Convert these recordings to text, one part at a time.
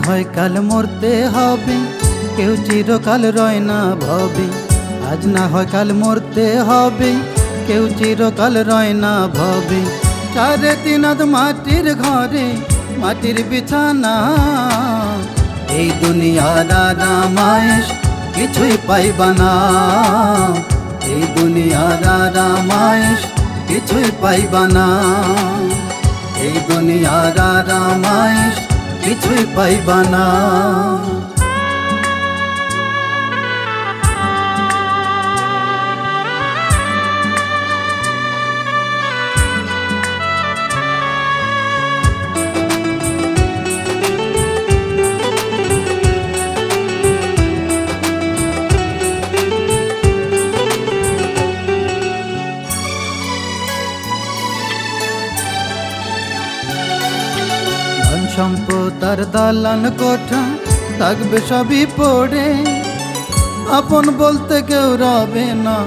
হয় কাল মরতে হবে, কেউ চিরকাল রয় না ভবে। আজ না হয় কাল মরতে হবে, কেউ চিরকাল রয় না ভবে। চারে তিনাদ মাটির ঘরে, মাটির বিছানা। এই দুনিয়ার আরামায়েশ কিছুই পাইবা না, এই দুনিয়ার আরামায়েশ কিছুই পাইবা না, এই দুনিয়ার আরামায়েশ কিছুই পাইবা না। সম্পদ আর দালান কোঠা থাকবে সবই পড়ে, আপন বলতে কেউ রবে না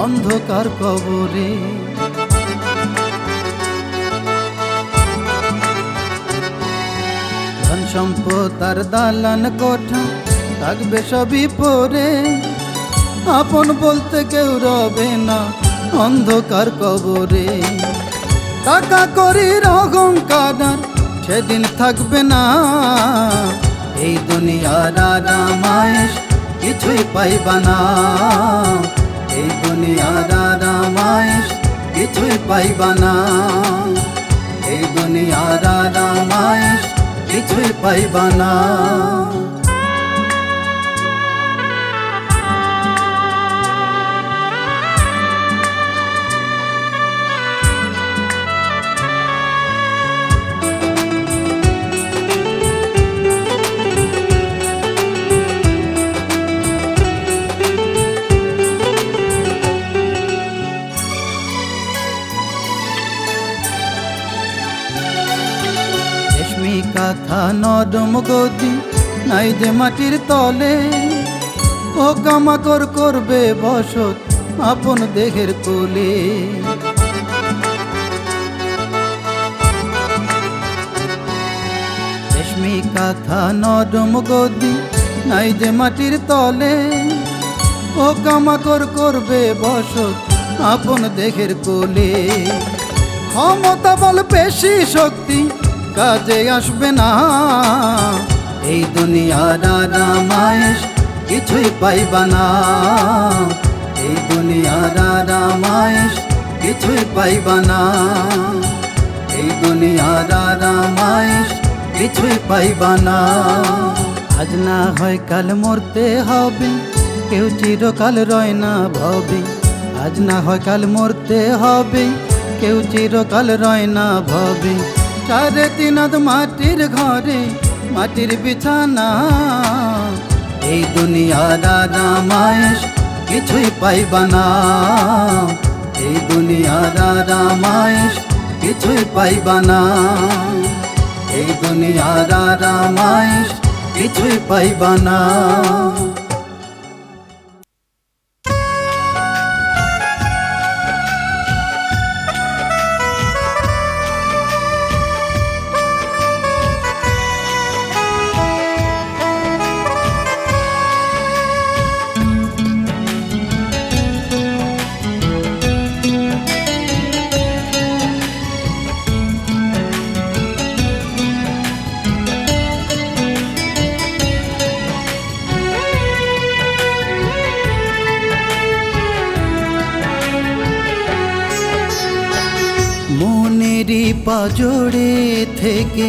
অন্ধকার কবরে। ধন সম্পদ আর দালান কোঠা থাকবে সবই পড়ে, আপন বলতে কেউ রবে না অন্ধকার কবরে। টাকা করির অহংকার সেদিন থাকবে না, এই দুনিয়ার আরামায়েশ কিছুই পাইবা না, এই দুনিয়ার আরামায়েশ কিছুই পাইবা না, এই দুনিয়ার আরামায়েশ কিছুই পাইবা না। কাঁথা নরম গদি নাই যে মাটির তলে, ও কামাকর করবে বসত আপন দেহের কোলে। রেশমি কাঁথা নরম গদি নাই যে মাটির তলে, ও কামাকর করবে বসত আপন দেহের কোলে। ক্ষমতা বল পেশি শক্তি কাজে আসবে না, এই দুনিয়ার আরামায়েশ কিছুই পাইবা না, এই দুনিয়ার আরামায়েশ কিছুই পাইবা না, এই দুনিয়ার আরামায়েশ কিছুই পাইবা না। আজ না হয় কাল মরতে হবে, কেউ চিরকাল রয় না ভবে। আজ না হয় কাল মরতে হবে, কেউ চিরকাল রয় না ভবে। চারে তিনাদ মাটির ঘরে, মাটির বিছানা। এই দুনিয়ার আরামায়েশ কিছুই পাইবা না, এই দুনিয়ার আরামায়েশ কিছুই পাইবা না, এই দুনিয়ার আরামায়েশ কিছুই পাইবা না। মনেরই পাজড়ে থেকে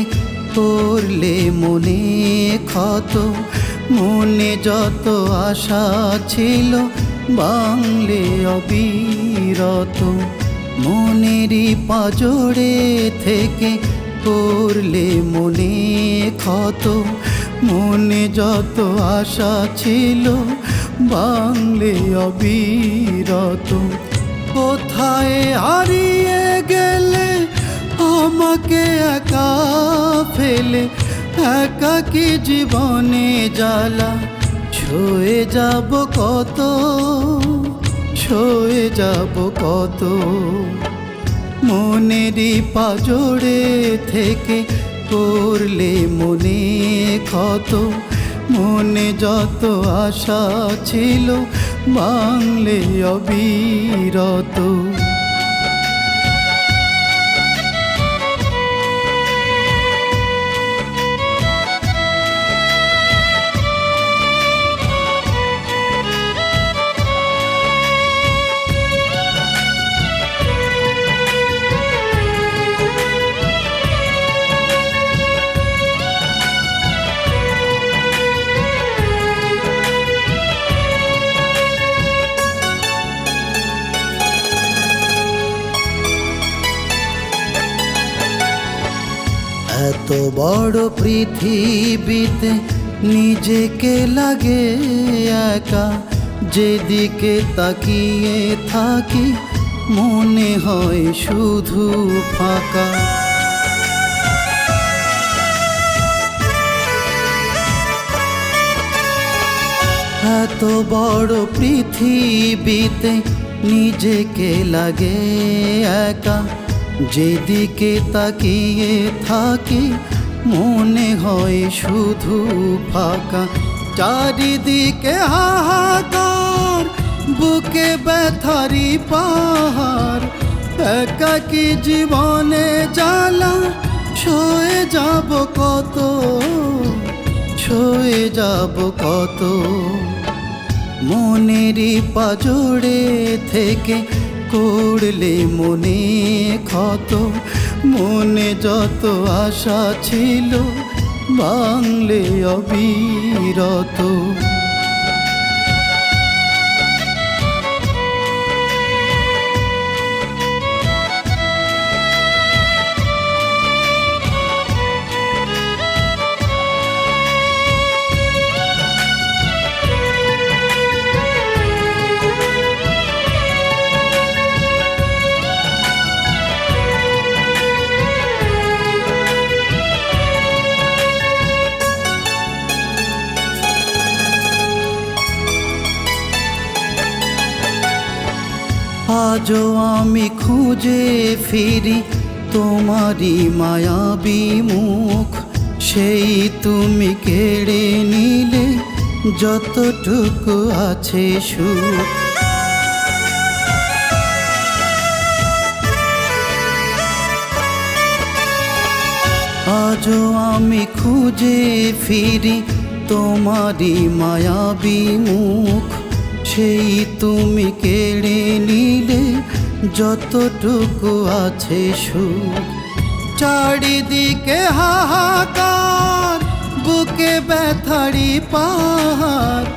করলে মনে ক্ষত, মনে যত আশা ছিল বাংলে অবিরত। মনেরই পাজড়ে থেকে করলে মনে ক্ষত, মনে যত আশা ছিল বাংলে অবিরত। কোথায় হারিয়ে গেলে আমাকে একা ফেলে, একাকী জীবনে জ্বালা ছয়ে যাব কত, ছয়ে যাব কত। মনেরই পাজড়ে থেকে করলে মনে ক্ষত, মনে যত আশা ছিল বাংলে অবিরত। এত বড় পৃথিবীতে নিজেকে লাগে একা, যেদিকে তাকিয়ে থাকি মনে হয় শুধু ফাঁকা। এত বড় পৃথিবীতে নিজেকে লাগে একা, যেদিকে তাকিয়ে থাকি মনে হয় শুধু ফাঁকা। চারিদিকে হাহাকার, বুকে ব্যথারি পাহাড়, একাকী জীবনে জ্বালা সয়ে যাব কত, সয়ে যাব কত। মনেরই পাজড়ে থেকে করলে মনে ক্ষত, মনে যত আশা ছিল বাংলে অবিরত। আজও আমি খুঁজে ফিরি তোমারই মায়াবী মুখ, সেই তুমি কেড়ে নিলে যতটুকু আছে সুখ। আজও আমি খুঁজে ফিরি তোমারই মায়াবী মুখ, সেই তুমি কেড়ে নিলে যতটুকু আছে সুখ। চারিদিকে হাহাকার, বুকে ব্যথারি পাহাড়,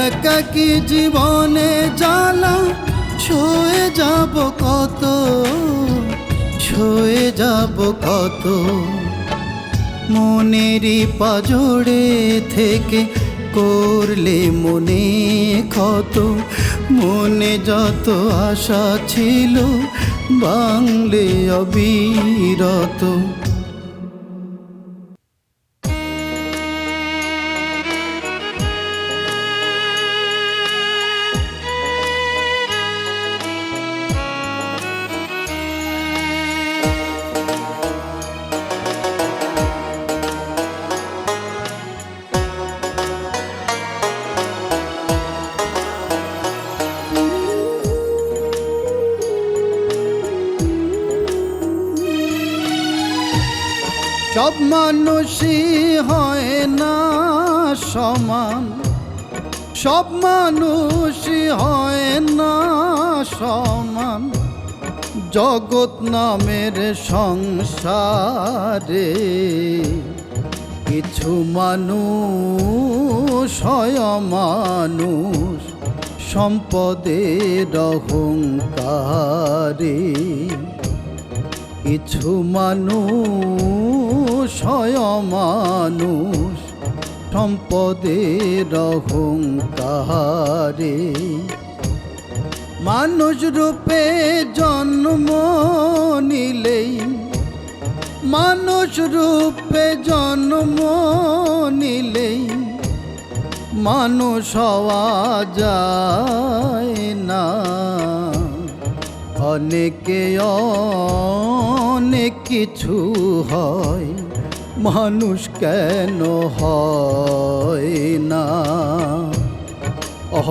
একাকী জীবনে জ্বালা সয়ে যাব কত, সয়ে যাব কত। মনেরই পাজড়ে থেকে করলে মনে ক্ষত, মনে যত আশা ছিল বাংলে অবিরত। সব মানুষই হয় না সমান, সব মানুষই হয় না সমান, জগৎ নামের সংসারে কিছু মানুষ হয় অমানুষ, সম্পদের অহংকারে। কিছু মানুষ হয় অমানুষ, সম্পদের অহংকারে। মানুষ রূপে জন্ম নিলেই, মানুষ রূপে জন্ম নিলেই মানুষ হওয়া যায় না। অনেকে অনেক কিছু হয়, মানুষ কেন হয় না?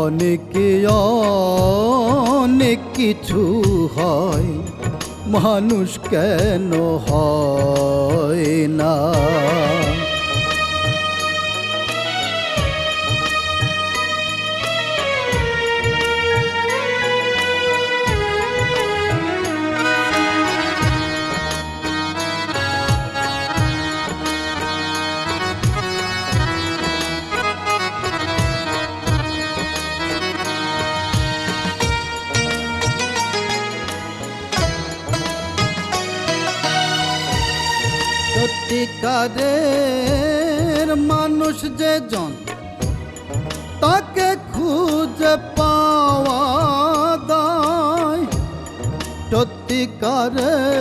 অনেকে অনেক কিছু হয়, মানুষ কেন হয় না? সত্যিকারের মানুষ যে জন, তাকে খুঁজে পাওয়া দায়। সত্যিকারের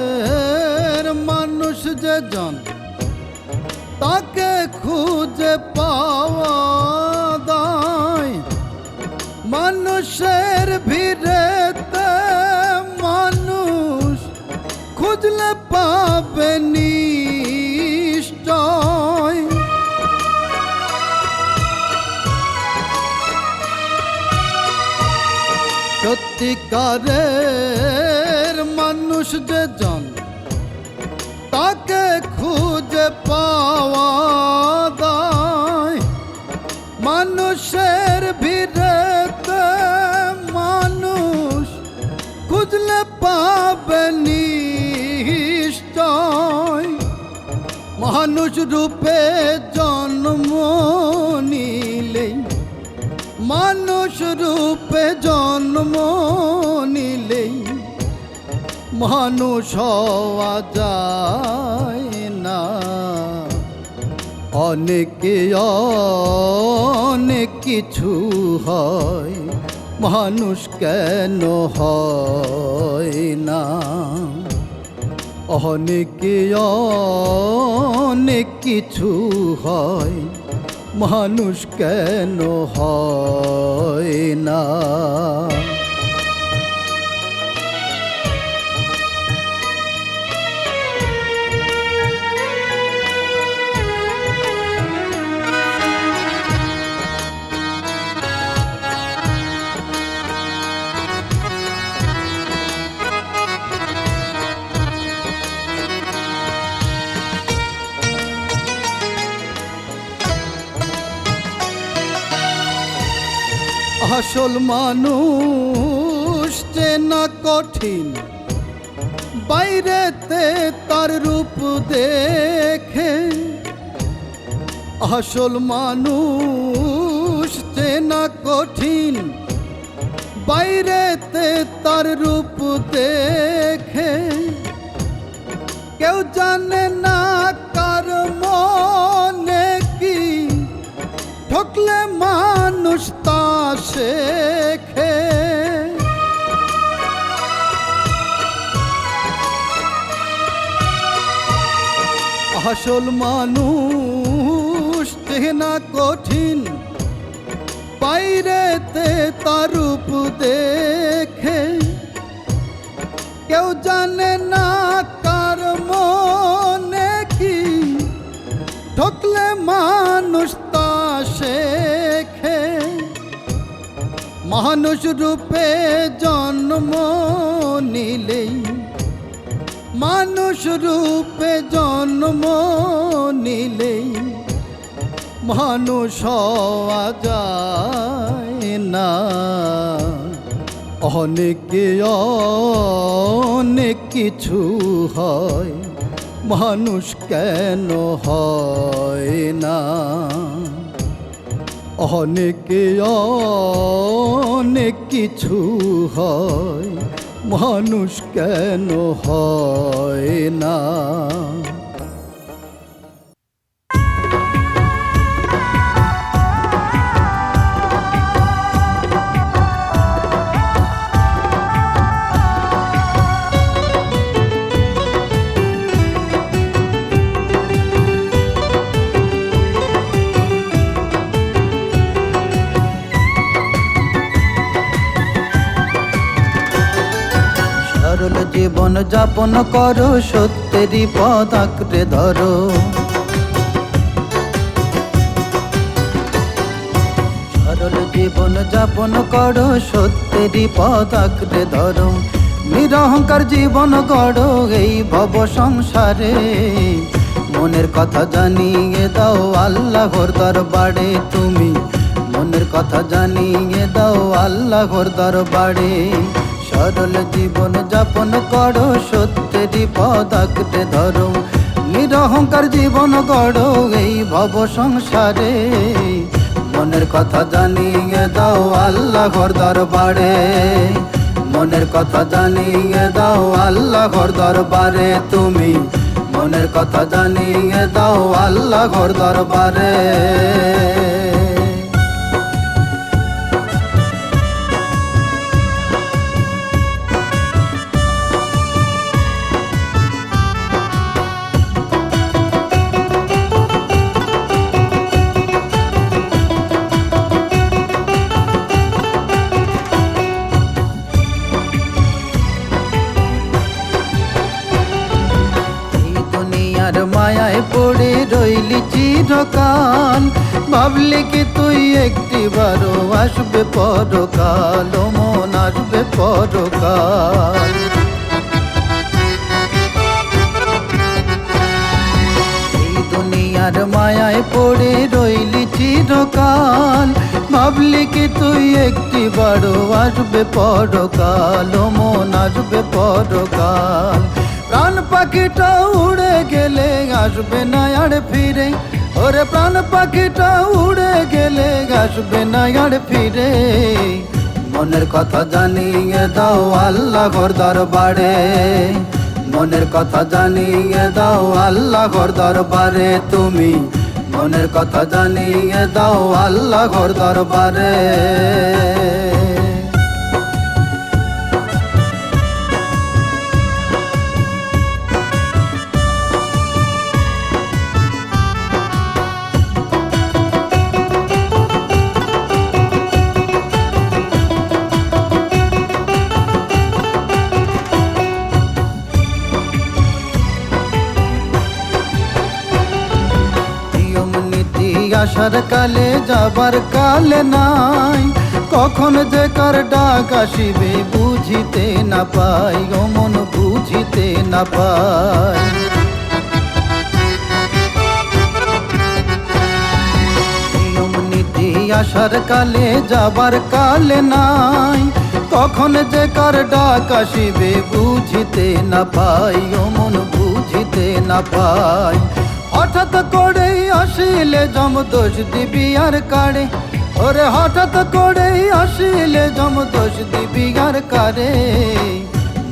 মানুষ যে জন, তাকে খুঁজে পাওয়া দায়। মানুষের ভিড়েতে মানুষ খুঁজলে পাবে নিশ্চয়। সত্যিকারের মানুষ যে জন, তাকে খুঁজে পাওয়া দায়। মানুষের ভিড়েতে মানুষ খুঁজলে পাবে নিশ্চয়। মানুষ রূপে জন্ম নিলেই, মানুষ রূপে জন্ম নিলেই মানুষ হওয়া যায় না। অনেকে অনেক কিছু হয়, মানুষ কেন হয় না? অনেকে অনেক কিছু হয়, মানুষ কেন হয় না? আসল মানুষ চেনা কঠিন, বাইরেতে তার রূপ দেখে। আসল মানুষ চেনা কঠিন, বাইরেতে তার রূপ দেখে। কেউ জানে না কার মনে কি, ঠকলে মানুষ তা শেখে। আসল মানুষ চেনা কঠিন, বাইরেতে তার রূপ দেখে। কেউ জানে না কার মনে কি, ঠকলে মানুষ তা শেখে। মানুষ রূপে জন্ম নিলেই, মানুষ রূপে জন্ম নিলেই মানুষ হওয়া যায় না। অনেকে অনেক কিছু হয়, মানুষ কেন হয় না? অনেকে অনেক কিছু হয়, মানুষ কেন হয় না? সরল জীবন যাপন করো, সত্যেরই পথ আঁকড়ে ধরো। সরল জীবন যাপন করো, সত্যেরই পথ আঁকড়ে ধরো, নিরহংকার জীবন গড়ো এই ভব সংসারে। মনের কথা জানিয়ে দাও আল্লাহর দরবারে তুমি, মনের কথা জানিয়ে দাও আল্লাহর দরবারে। সরল জীবন যাপন করো, সত্যেরই পথ আঁকড়ে ধরো, নিরহংকার জীবন গড়ো এই ভব সংসারে। মনের কথা জানিয়ে দাও আল্লাহর দরবারে, মনের কথা জানিয়ে দাও আল্লাহর দরবারে তুমি, মনের কথা জানিয়ে দাও আল্লাহর দরবারে। মায়ায় পড়ে রইলি চিরকাল, ভাবলি কি তুই একটিবারও আসবে পরকাল, ও মন আসবে পরকাল। এই দুনিয়ার মায়ায় পড়ে রইলি চিরকাল, ভাবলি কি তুই একটিবারও আসবে পরকাল, ও মন আসবে পরকাল। প্রাণ পাখিটা উড়ে গেলে আসবে না আর ফিরে, ওরে প্রাণ পাখিটা উড়ে গেলে আসবে না আর ফিরে। মনের কথা জানিয়ে দাও আল্লাহর দরবারে, মনের কথা জানিয়ে দাও আল্লাহর দরবারে তুমি, মনের কথা জানিয়ে দাও আল্লাহর দরবারে। আসার কালে যাবার কালে নাই, কখন যে কার ডাক আসিবে বুঝিতে না পাই, ও মন বুঝিতে না পাই। নিয়ম নীতি আসার কালে যাবার কালে নাই, কখন যে কার ডাক আসিবে বুঝিতে না পাই, ও মন বুঝিতে না পাই। হঠাৎ করে আসিলে জম দোষ দিবি আর কারে, ওরে হঠাৎ করে আসিলে জম দোষ দিবি আর কারে।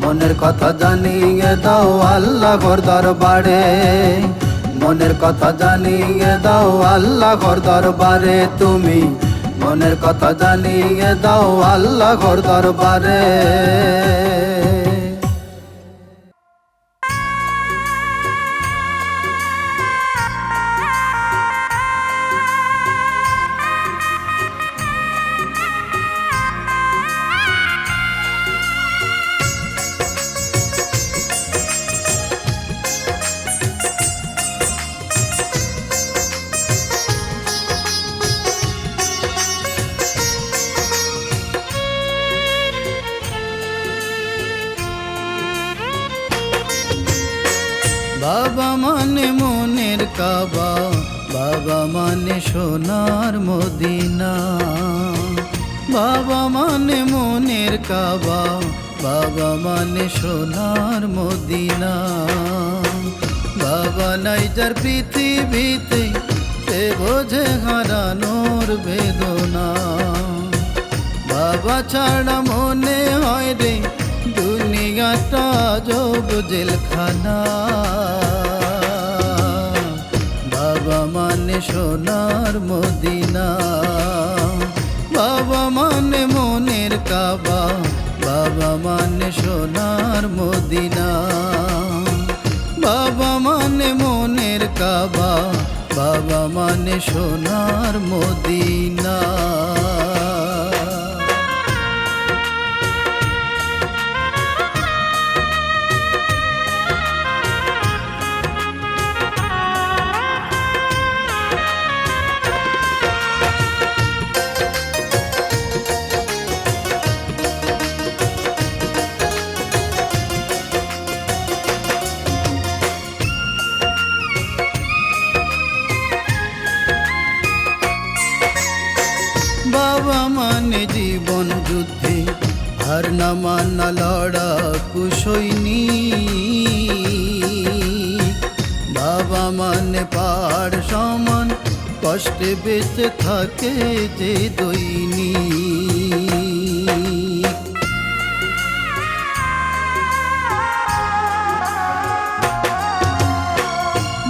মনের কথা জানিয়ে দাও আল্লাহর দরবারে, মনের কথা জানিয়ে দাও আল্লাহর দরবারে তুমি, মনের কথা জানিয়ে দাও আল্লাহর দরবারে। বাবা মানে মনের কাবা, বাবা মানে সোনার মদিনা, বাবা মানে মনের কাবা, বাবা মানে সোনার মদিনা। বাবা নাই যার পৃথিবীতে সে বোঝে হারানোর বেদনা, বাবা ছাড়া মনে হয় রে দুনিয়াটা জব জেলখানা। বাবা মানে সোনার মদিনা, বাবা মানে মনের কাবা, বাবা মানে সোনার মদিনা, বাবা মানে মনের কাবা, বাবা মানে সোনার মদিনা। মানে জীবন যুদ্ধে হার না মানা লড়াকু সৈনিক। বাবা মানে পাড় সমান কষ্টে বেঁচে থাকে যে দৈনিক।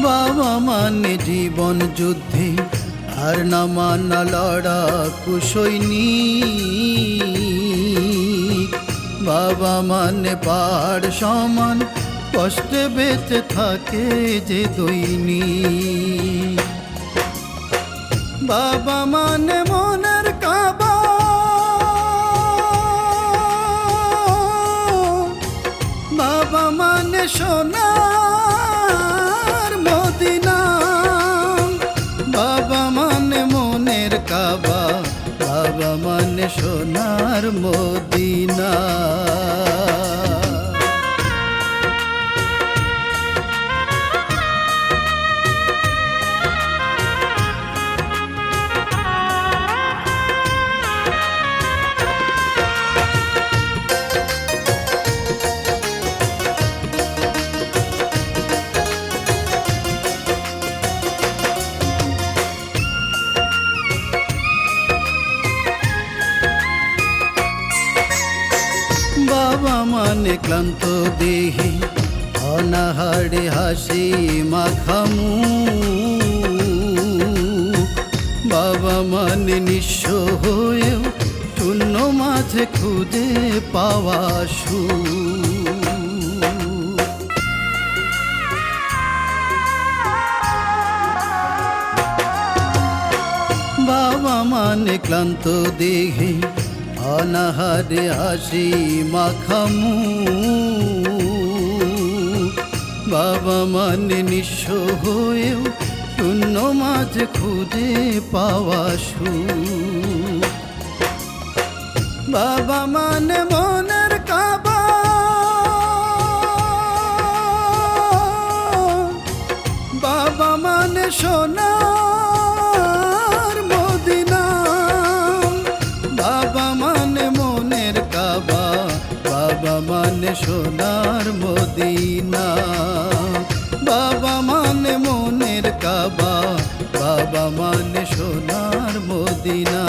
বাবা মানে জীবন যুদ্ধে হার না মানা লড়াকু সৈনিক। বাবা মানে পাড় সমান কষ্টে বেঁচে থাকে যে দৈনিক। বাবা মানে মনের কাবা, বাবা মানে সোনার মদিনা। বাবা মানে মনের কাবা, বাবা মানে সোনার মদিনা। বাবা মানে ক্লান্ত দেহে অনাহারে হাসি মাখামু। বাবা মানে নিঃস্ব হয়েও শূন্য মাঝে খুঁজে পাওয়া সুখ। বাবা মানে ক্লান্ত দেহে অনাহারে হাসি মাখামু। বাবা মানে নিঃস্ব হয়েও শূন্য মাঝে খুঁজে পাওয়া সুখ। বাবা মানে মনের কাবা, বাবা মানে সোনার মদিনা। বাবা মানে মনের কাবা, বাবা মানে সোনার মদিনা। বাবা মানে মনের কাবা, বাবা মানে সোনার মদিনা।